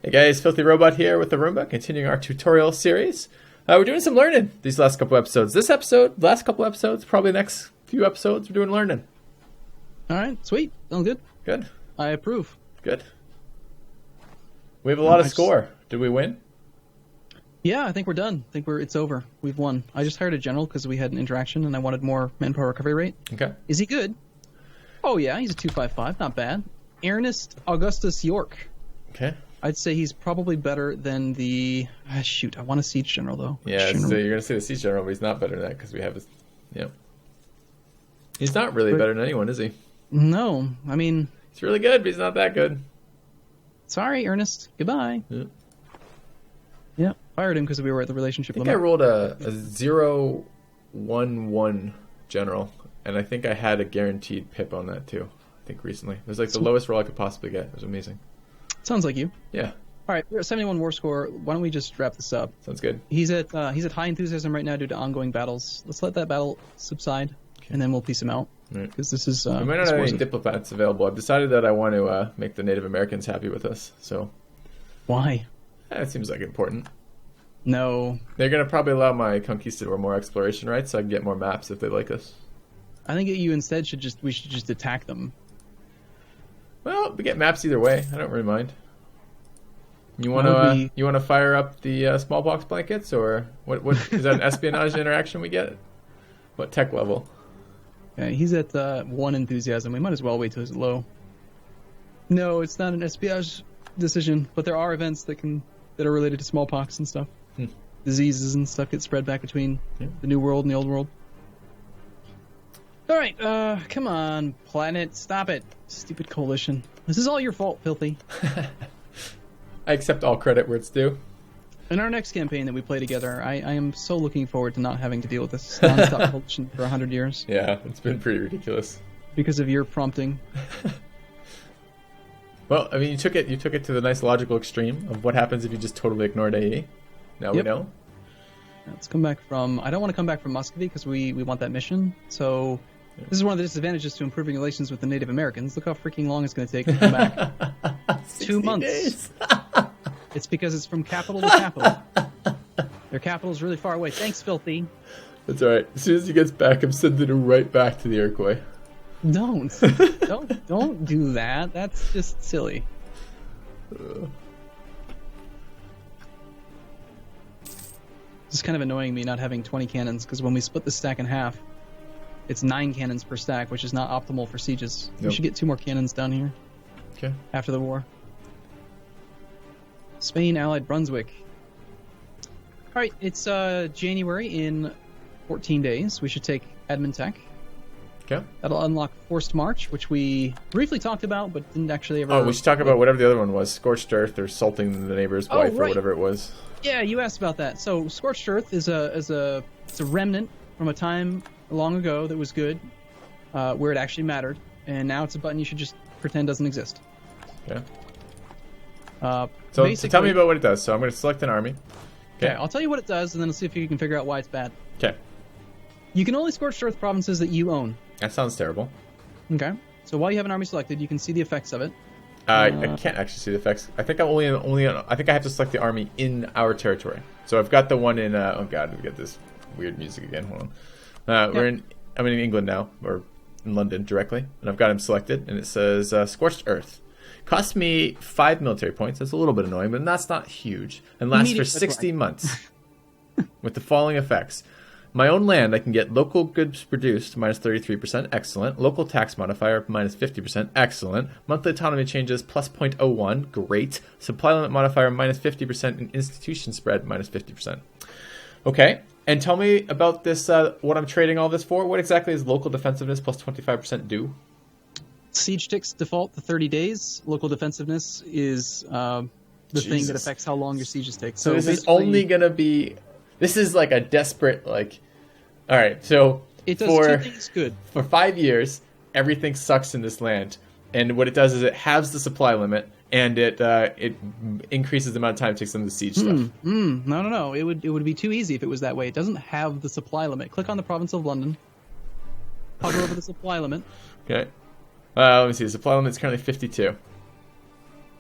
Hey guys, FilthyRobot here with Arumba, continuing our tutorial series. We're doing some learning these last couple episodes. This episode, last couple episodes, probably the next few episodes, we're doing learning. All right, sweet. Sounds good. Good. I approve. Good. We have a lot of score. Did we win? Yeah, I think we're done. I think it's over. We've won. I just hired a general because we had an interaction and I wanted more manpower recovery rate. Okay. Is he good? Oh yeah, he's a 255. Not bad. Ernest Augustus York. Okay. I'd say he's probably better than the... shoot, I want a siege general, though. Yeah, so you're going to say the siege general, but he's not better than that because we have his... Yeah. He's not really better than anyone, is he? No, I mean... He's really good, but he's not that good. Sorry, Ernest. Goodbye. Yeah. Yeah, fired him because we were at the relationship I think limit. I rolled a 0-1-1 general, and I think I had a guaranteed pip on that, too. I think recently. It was like the lowest roll I could possibly get. It was amazing. Sounds like you. Yeah. All right, we're at 71 war score. Why don't we just wrap this up? Sounds good. He's at high enthusiasm right now due to ongoing battles. Let's let that battle subside, and then we'll piece him out. Because this is... we might not have any diplomats available. I've decided that I want to make the Native Americans happy with us. So. Why? That seems like important. No. They're going to probably allow my conquistador more exploration rights, so I can get more maps if they like us. I think you instead should just attack them. Well, we get maps either way. I don't really mind. You want to fire up the smallpox blankets, or what is that an espionage interaction we get? What tech level? Okay, he's at 1 enthusiasm. We might as well wait till he's low. No, it's not an espionage decision, but there are events that are related to smallpox and stuff. Diseases and stuff get spread back between the New World and the Old World. All right, come on, planet, stop it. Stupid coalition. This is all your fault, Filthy. I accept all credit where it's due. In our next campaign that we play together, I am so looking forward to not having to deal with this non-stop coalition for 100 years. Yeah, it's been pretty ridiculous. Because of your prompting. Well, I mean, you took it to the nice logical extreme of what happens if you just totally ignored AE. Now we know. Let's come back from... I don't want to come back from Muscovy because we want that mission, so... This is one of the disadvantages to improving relations with the Native Americans. Look how freaking long it's going to take to come back. 2 months. It's because it's from capital to capital. Their capital is really far away. Thanks, Filthy. That's all right. As soon as he gets back, I'm sending him right back to the Iroquois. Don't do that. That's just silly. It's kind of annoying me not having 20 cannons because when we split the stack in half, it's 9 cannons per stack, which is not optimal for sieges. Nope. We should get 2 more cannons down here. Okay. After the war. Spain allied Brunswick. All right, it's January in 14 days. We should take Edmontech. Okay. That'll unlock Forced March, which we briefly talked about, but didn't actually ever... Oh, we should talk about whatever the other one was. Scorched Earth or Salting the Neighbor's Wife or whatever it was. Yeah, you asked about that. So Scorched Earth is a remnant from a time long ago that was good, where it actually mattered, and now it's a button you should just pretend doesn't exist. Okay. So tell me about what it does. So I'm going to select an army. Okay, I'll tell you what it does, and then I'll see if you can figure out why it's bad. Okay. You can only Scorched Earth provinces that you own. That sounds terrible. Okay. So while you have an army selected, you can see the effects of it. I can't actually see the effects. I think I think I have to select the army in our territory. So I've got the one in. Oh God, we get this weird music again. Hold on. I'm in England now, or in London directly, and I've got him selected, and it says Scorched Earth. Cost me 5 military points. That's a little bit annoying, but that's not huge, and lasts for 60 months. With the following effects: my own land, I can get local goods produced minus 33%, excellent. Local tax modifier minus 50%, excellent. Monthly autonomy changes plus 0.01, great. Supply limit modifier minus 50%, and institution spread minus 50%. Okay. And tell me about this, what I'm trading all this for. What exactly is local defensiveness plus 25% do? Siege ticks default to 30 days. Local defensiveness is the thing that affects how long your sieges take. So this is only going to be... This is like a desperate, like... All right, so it does 2 things good. For 5 years, everything sucks in this land. And what it does is it halves the supply limit, and it increases the amount of time it takes them to siege stuff. No. It would be too easy if it was that way. It doesn't have the supply limit. Click on the province of London. Hover over the supply limit. Okay. Let me see. The supply limit is currently 52.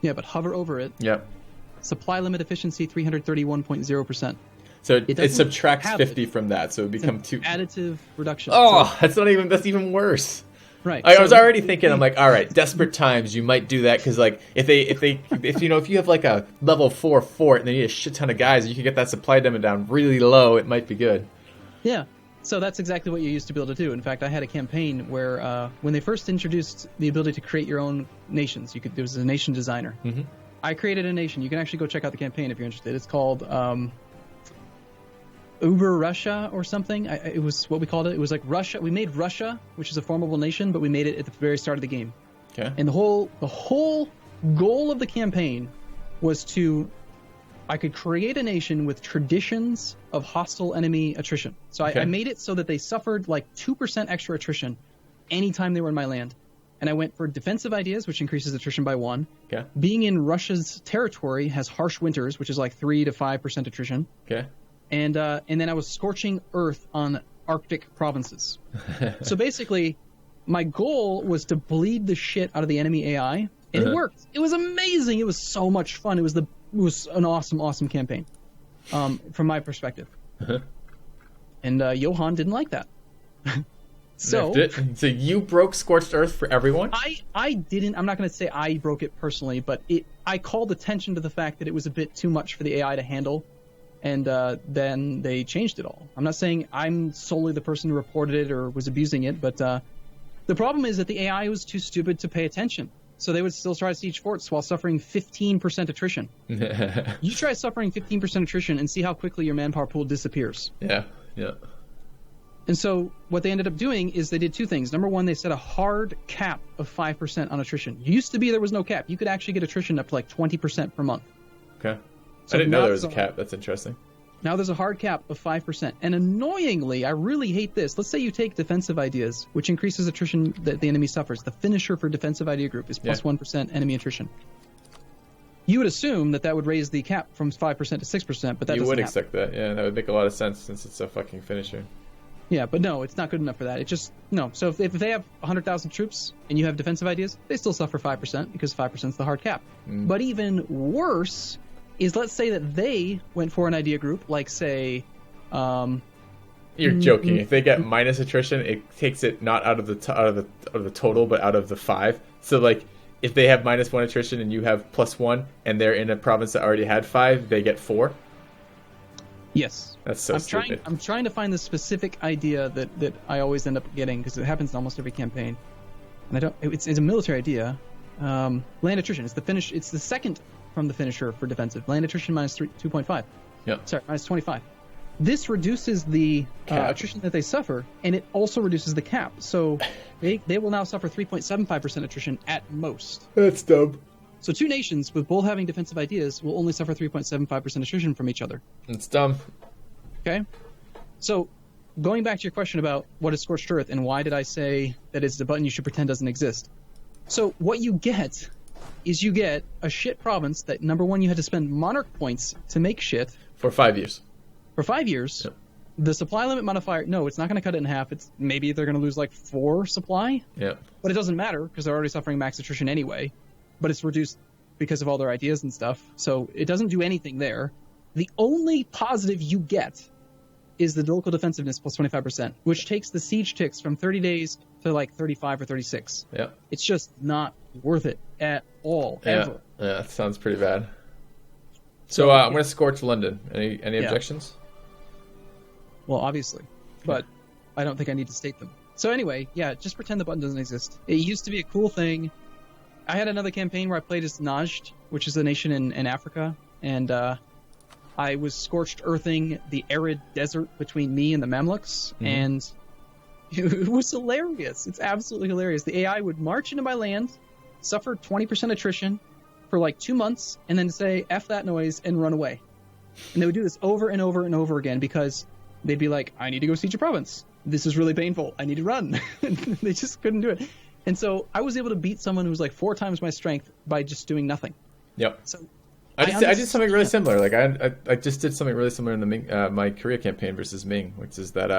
Yeah, but hover over it. Yep. Supply limit efficiency 331.0%. So it doesn't subtracts have 50 it. from that, so it would become 2. Additive reduction. Oh, that's even worse. Right. I was already thinking, I'm like, all right, desperate times, you might do that because, like, if you have like a level 4 fort and they need a shit ton of guys, you can get that supply limit down really low. It might be good. Yeah. So that's exactly what you used to be able to do. In fact, I had a campaign where when they first introduced the ability to create your own nations, there was a nation designer. Mm-hmm. I created a nation. You can actually go check out the campaign if you're interested. It's called Uber Russia or something. It was what we called it. It was like Russia. We made Russia, which is a formidable nation, but we made it at the very start of the game. Okay. And the whole goal of the campaign was I could create a nation with traditions of hostile enemy attrition. So I made it so that they suffered like 2% extra attrition anytime they were in my land. And I went for defensive ideas, which increases attrition by 1. Okay. Being in Russia's territory has harsh winters, which is like 3 to 5% attrition. Okay. And then I was scorching earth on Arctic provinces. So basically, my goal was to bleed the shit out of the enemy AI, and it worked. It was amazing. It was so much fun. It was an awesome campaign, from my perspective. And Johan didn't like that. So you broke Scorched Earth for everyone? I didn't. I'm not going to say I broke it personally, but I called attention to the fact that it was a bit too much for the AI to handle. And then they changed it all. I'm not saying I'm solely the person who reported it or was abusing it, but the problem is that the AI was too stupid to pay attention. So they would still try to siege forts while suffering 15% attrition. You try suffering 15% attrition and see how quickly your manpower pool disappears. Yeah. And so what they ended up doing is they did 2 things. Number 1, they set a hard cap of 5% on attrition. It used to be there was no cap. You could actually get attrition up to like 20% per month. Okay. So I didn't know there was a cap. That's interesting. Now there's a hard cap of 5%. And annoyingly, I really hate this. Let's say you take defensive ideas, which increases attrition that the enemy suffers. The finisher for defensive idea group is plus 1% enemy attrition. You would assume that would raise the cap from 5% to 6%, but that you doesn't would happen. expect that. Yeah, that would make a lot of sense since it's a fucking finisher. Yeah, but no, it's not good enough for that. It just, no. So if they have 100,000 troops and you have defensive ideas, they still suffer 5% because 5% is the hard cap. But even worse is, let's say that they went for an idea group, like say... You're joking. If they get minus attrition, it takes it not out of the total, but out of the 5. So like, if they have minus 1 attrition and you have plus 1, and they're in a province that already had 5, they get 4. Yes. That's so stupid. I'm trying to find the specific idea that I always end up getting, because it happens in almost every campaign. And it's a military idea. Land attrition. It's the second from the finisher for defensive. Land attrition minus 2.5. Yeah. Sorry, minus 25. This reduces the attrition that they suffer, and it also reduces the cap. So they will now suffer 3.75% attrition at most. That's dumb. So 2 nations with both having defensive ideas will only suffer 3.75% attrition from each other. It's dumb. Okay? So going back to your question about what is Scorched Earth and why did I say that it's the button you should pretend doesn't exist. So what you get is you get a shit province that, number 1, you had to spend monarch points to make shit. For 5 years. For 5 years. Yep. The supply limit modifier, no, it's not going to cut it in half. It's maybe they're going to lose like 4 supply. Yeah. But it doesn't matter because they're already suffering max attrition anyway. But it's reduced because of all their ideas and stuff. So it doesn't do anything there. The only positive you get is the local defensiveness plus 25%, which takes the siege ticks from 30 days to like 35 or 36. Yeah. It's just not worth it at all, ever. Yeah, that sounds pretty bad. So I'm going to scorch London. Any objections? Well, obviously. But I don't think I need to state them. So anyway, yeah, just pretend the button doesn't exist. It used to be a cool thing. I had another campaign where I played as Najd, which is a nation in Africa, and I was scorched earthing the arid desert between me and the Mamluks, and it was hilarious. It's absolutely hilarious. The AI would march into my land, suffer 20% attrition for like 2 months, and then say, F that noise, and run away. And they would do this over and over and over again because they'd be like, I need to go siege a province. This is really painful. I need to run. They just couldn't do it. And so I was able to beat someone who was like 4 times my strength by just doing nothing. Yep. So I did something really similar. Like I just did something really similar in the Ming, my Korea campaign versus Ming, which is that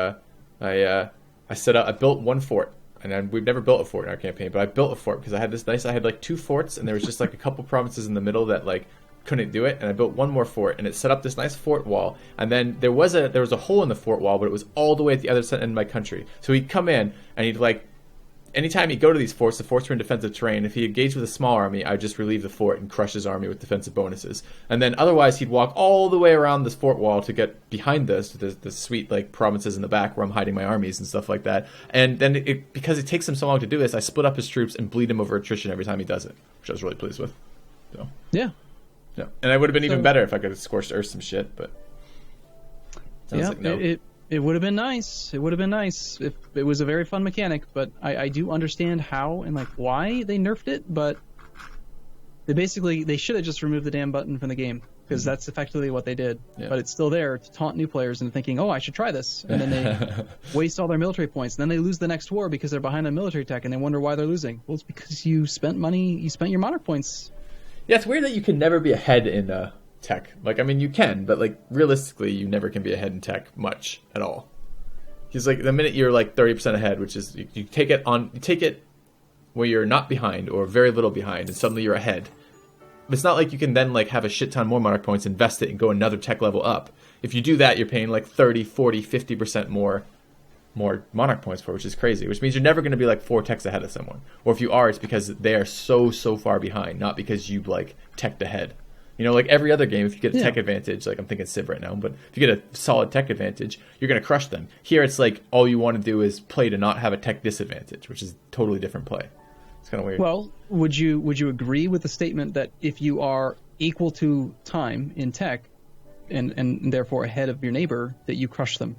I built 1 fort, and we've never built a fort in our campaign, but I built a fort because I had like 2 forts, and there was just like a couple provinces in the middle that like couldn't do it, and I built one more fort, and it set up this nice fort wall, and then there was a hole in the fort wall, but it was all the way at the other end of my country. So he'd come in, and he'd like, anytime he'd go to these forts, the forts were in defensive terrain. If he engaged with a small army, I'd just relieve the fort and crush his army with defensive bonuses. And then otherwise, he'd walk all the way around this fort wall to get behind the sweet like provinces in the back where I'm hiding my armies and stuff like that. And then because it takes him so long to do this, I split up his troops and bleed him over attrition every time he does it, which I was really pleased with. So Yeah. And I would have been even better if I could have scorched earth some shit, but sounds like no. It would have been nice. It would have been nice if it was a very fun mechanic, but I do understand how and like why they nerfed it, but they should have just removed the damn button from the game, because that's effectively what they did. Yeah. But it's still there to taunt new players into thinking, oh, I should try this, and then they waste all their military points, and then they lose the next war because they're behind on military tech, and they wonder why they're losing. Well, it's because you spent money, you spent your monarch points. Yeah, it's weird that you can never be ahead in tech. Like, I mean, you can, but like realistically, you never can be ahead in tech much at all. Because like the minute you're like 30% ahead, which is you take it where you're not behind or very little behind, and suddenly you're ahead. It's not like you can then like have a shit ton more monarch points, invest it, and go another tech level up. If you do that, you're paying like 30, 40, 50% more monarch points for, which is crazy, which means you're never going to be like 4 techs ahead of someone. Or if you are, it's because they are so far behind, not because you like teched ahead. You know, like every other game, if you get a tech advantage, like I'm thinking Civ right now, but if you get a solid tech advantage, you're going to crush them. Here, it's like all you want to do is play to not have a tech disadvantage, which is totally different play. It's kind of weird. Well, would you agree with the statement that if you are equal to time in tech, and therefore ahead of your neighbor, that you crush them?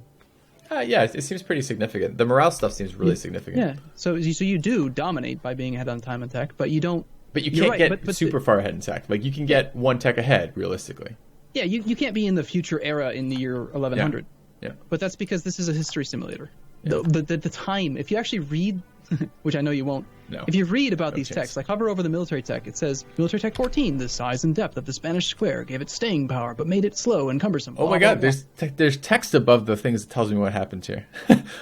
Yeah, it seems pretty significant. The morale stuff seems really significant. Yeah, so you do dominate by being ahead on time in tech, but you don't. But you can't get super far ahead in tech. Like, you can get 1 tech ahead, realistically. Yeah, you can't be in the future era in the year 1100. Yeah. But that's because this is a history simulator. Yeah. The time, if you actually read, which I know you won't, if you read about these techs, like hover over the military tech, it says, Military Tech 14, the size and depth of the Spanish square gave it staying power, but made it slow and cumbersome. Oh my god, there's text above the things that tells me what happened here.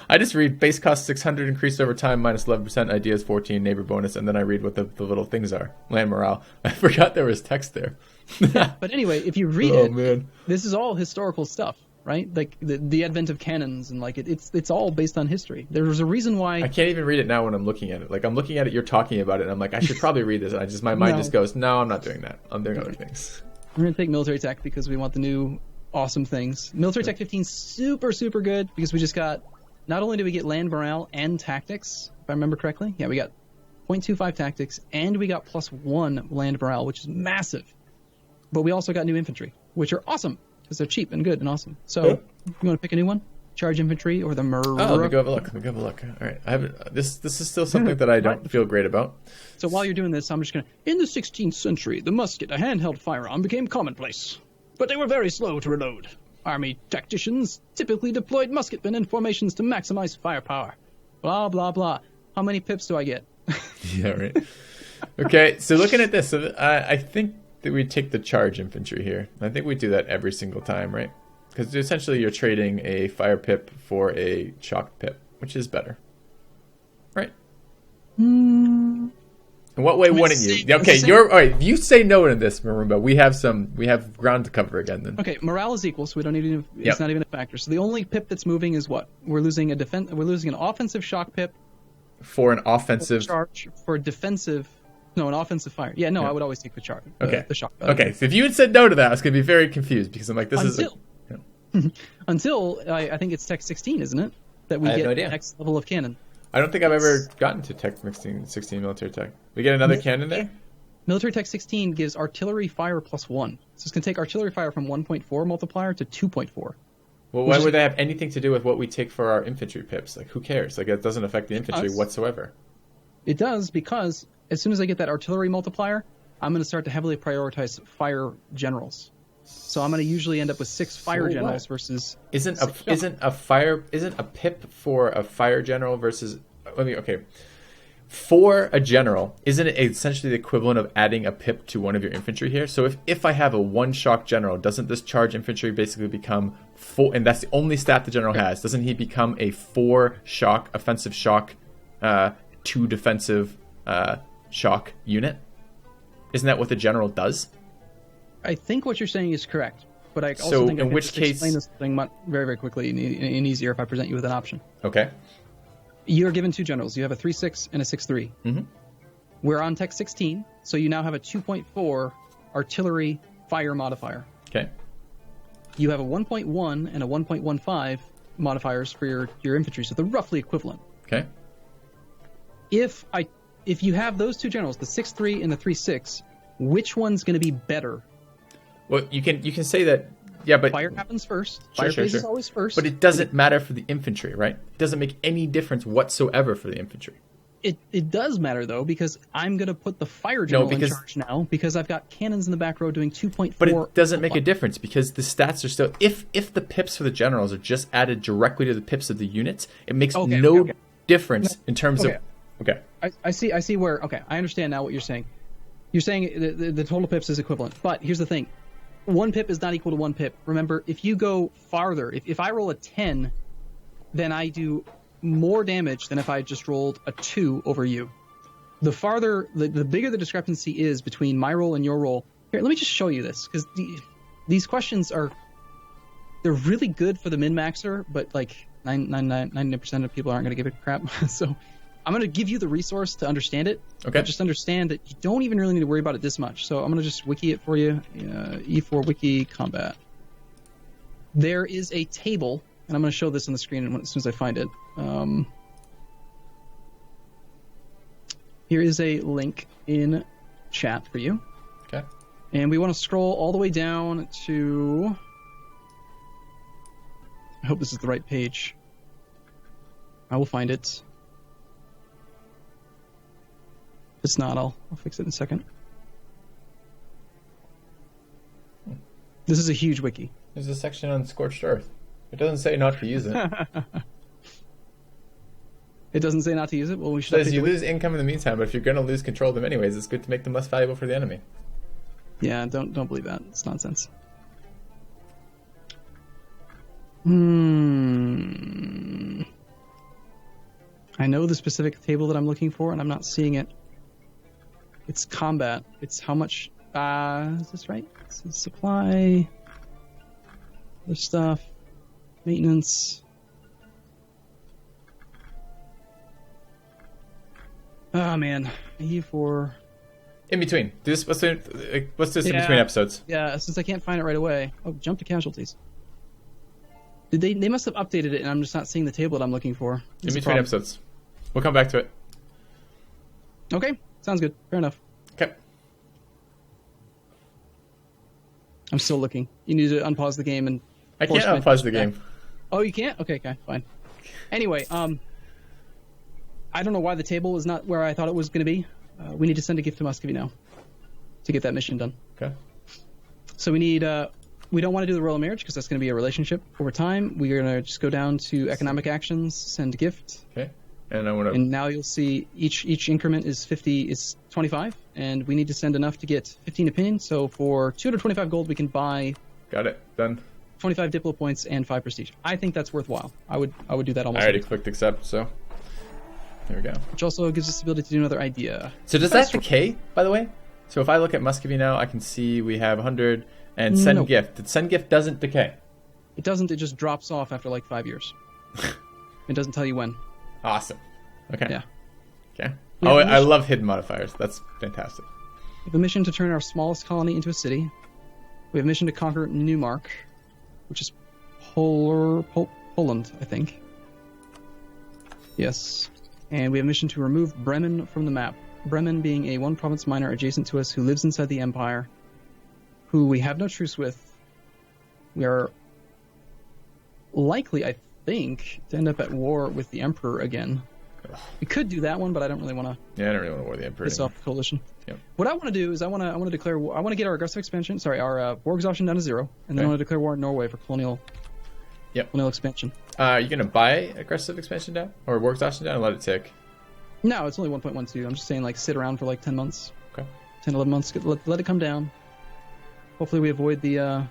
I just read base cost 600, increased over time, minus 11%, ideas 14, neighbor bonus, and then I read what the little things are. Land morale. I forgot there was text there. Yeah, but anyway, if you read man. This is all historical stuff. Right, like the advent of cannons, and like it's all based on history. There's a reason why I can't even read it now when I'm looking at it. Like, I'm looking at it, you're talking about it, and I'm like, I should probably read this. And my mind just goes, no, I'm not doing that. I'm doing other things. We're gonna take military tech because we want the new awesome things. Military tech 15 super good because we just got, not only do we get land morale and tactics, if I remember correctly. Yeah, we got 0.25 tactics and we got +1 land morale, which is massive. But we also got new infantry, which are awesome. Because they're cheap and good and awesome. So, you want to pick a new one? Charge infantry or the murder? Oh, let me go have a look. All right, I haven't. This is still something that I don't feel great about. So while you're doing this, I'm just gonna. In the 16th century, the musket, a handheld firearm, became commonplace, but they were very slow to reload. Army tacticians typically deployed musketmen in formations to maximize firepower. Blah blah blah. How many pips do I get? Yeah, right. Okay, so looking at this, I think that we take the charge infantry here. I think we do that every single time, right? Because essentially you're trading a fire pip for a shock pip, which is better, right? In what way wouldn't you? Okay, all right. If you say no to this, Arumba, we have ground to cover again. Then okay, morale is equal, so we don't need. It's not even a factor. So the only pip that's moving is what? We're losing an offensive shock pip for an offensive charge for defensive. No, an offensive fire. Yeah, no, I would always take the charge. Okay. The shock. Okay, so if you had said no to that, I was going to be very confused because I'm like, until I think it's Tech 16, isn't it? That we get the next level of cannon. I don't think I've ever gotten to Tech 16 military tech. We get another cannon there? Military Tech 16 gives artillery fire +1. So it's going to take artillery fire from 1.4 multiplier to 2.4. Well, why would that have anything to do with what we take for our infantry pips? Like, who cares? Like, it doesn't affect the infantry whatsoever. It does, because as soon as I get that artillery multiplier, I'm going to start to heavily prioritize fire generals. So I'm going to usually end up with 6 fire generals versus. Isn't a pip for a fire general versus? For a general, isn't it essentially the equivalent of adding a pip to one of your infantry here? So if I have a 1 shock general, doesn't this charge infantry basically become 4? And that's the only stat the general has. Doesn't he become a 4 shock offensive shock, 2 defensive shock unit? Isn't that what the general does? I think what you're saying is correct, but I also So think I in can which just case- explain this thing very, very quickly and easier if I present you with an option. Okay. You're given 2 generals. You have a 3-6 and a 6-3. Mm-hmm. We're on tech 16, so you now have a 2.4 artillery fire modifier. Okay. You have a 1.1 and a 1.15 modifiers for your infantry, so they're roughly equivalent. Okay. If you have those 2 generals, the 6-3 and the 3-6, which one's going to be better? Well, you can say that. Yeah, but Fire happens first. Sure, Fire sure, phase is sure. always first. But it doesn't matter for the infantry, right? It doesn't make any difference whatsoever for the infantry. It does matter, though, because I'm going to put the fire general in charge now because I've got cannons in the back row doing 2.4. But it doesn't make a difference because the stats are still... If the pips for the generals are just added directly to the pips of the units, it makes no difference in terms of... Okay. I see where... Okay, I understand now what you're saying. You're saying the total pips is equivalent. But here's the thing. 1 pip is not equal to 1 pip. Remember, if you go farther, if I roll a 10, then I do more damage than if I just rolled a 2 over you. The farther, the bigger the discrepancy is between my roll and your roll. Here, let me just show you this, because these questions they're really good for the min-maxer, but like 99% of people aren't going to give it a crap. So I'm going to give you the resource to understand it. Okay. But just understand that you don't even really need to worry about it this much. So I'm going to just wiki it for you. E4 wiki combat. There is a table, and I'm going to show this on the screen as soon as I find it. Here is a link in chat for you. Okay. And we want to scroll all the way down to... I hope this is the right page. I will find it. If it's not, I'll fix it in a second. This is a huge wiki. There's a section on Scorched Earth. It doesn't say not to use it. It doesn't say not to use it? Well, we should... It says you lose income in the meantime, but if you're going to lose control of them anyways, it's good to make them less valuable for the enemy. Yeah, don't believe that. It's nonsense. I know the specific table that I'm looking for, and I'm not seeing it. It's combat. It's how much... is this right? This is supply... Other stuff. Maintenance. Oh, man. E4... In between. Let's do this in between episodes. Yeah, since I can't find it right away. Oh, jump to casualties. They must have updated it, and I'm just not seeing the table that I'm looking for. In between episodes. We'll come back to it. Okay, sounds good. Fair enough. Okay. I'm still looking. You need to unpause the game and... I can't unpause the game. Oh, you can't? Okay, fine. Anyway, I don't know why the table is not where I thought it was going to be. We need to send a gift to Muscovy now to get that mission done. Okay. So we need... we don't want to do the royal marriage because that's going to be a relationship over time. We're going to just go down to economic actions, send gift. Okay. And I want to... And now you'll see each increment is 50, is 25, and we need to send enough to get 15 opinion. So for 225 gold, we can buy... Got it. Done. 25 Diplo points and 5 prestige. I think that's worthwhile. I would do that almost. I already clicked accept, so there we go. Which also gives us the ability to do another idea. So does that decay, by the way? So if I look at Muscovy now, I can see we have 100 and send gift. Send gift doesn't decay. It doesn't. It just drops off after like 5 years. It doesn't tell you when. Awesome. Okay. Yeah. Okay. Oh, I love hidden modifiers. That's fantastic. We have a mission to turn our smallest colony into a city. We have a mission to conquer Newmark, which is Poland, I think. Yes. And we have a mission to remove Bremen from the map. Bremen being a one-province minor adjacent to us who lives inside the Empire, who we have no truce with. We are likely, I think, to end up at war with the Emperor again. We could do that one, but I don't really want to. Yeah, I don't really want to war the Emperor. Piss off the coalition. Yep. What I want to do is I want to declare war. I want to get our aggressive expansion. Sorry, our war exhaustion down to 0, and then I want to declare war on Norway for colonial expansion. Are you gonna buy aggressive expansion down or war exhaustion down and let it tick? No, it's only 1.12. I'm just saying, like, sit around for like 10 months. Okay. 10, 11 months. Let it come down. Hopefully, we avoid the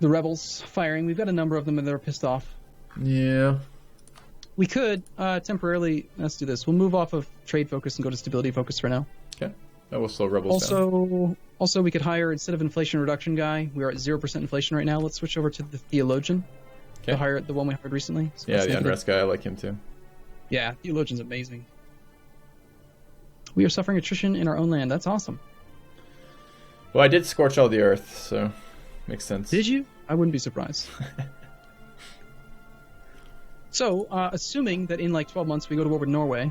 rebels firing. We've got a number of them, and they're pissed off. Yeah. We could temporarily. Let's do this. We'll move off of trade focus and go to stability focus for now. Okay. That will slow rebels down. Also, Also, we could hire, instead of inflation reduction guy, we are at 0% inflation right now. Let's switch over to the theologian. Okay. The one we hired recently. So Yeah, the unrest guy. I like him too. Yeah, theologian's amazing. We are suffering attrition in our own land. That's awesome. Well, I did scorch all the earth, so makes sense. Did you? I wouldn't be surprised. So, assuming that in like 12 months we go to war with Norway,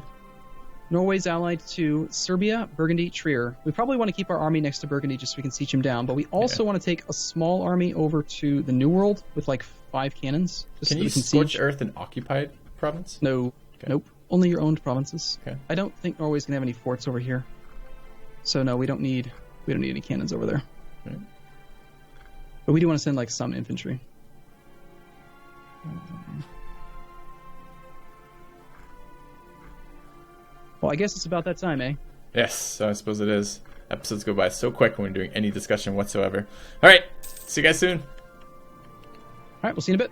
Norway's allied to Serbia, Burgundy, Trier. We probably want to keep our army next to Burgundy just so we can siege him down, but we also want to take a small army over to the New World with like 5 cannons. Just Can so you we can scorch siege. earth in occupied province? No. Okay. Nope. Only your owned provinces. Okay. I don't think Norway's gonna have any forts over here. So no, we don't need any cannons over there. Okay. But we do want to send like some infantry. Well, I guess it's about that time, eh? Yes, I suppose it is. Episodes go by so quick when we're doing any discussion whatsoever. All right, see you guys soon. All right, we'll see you in a bit.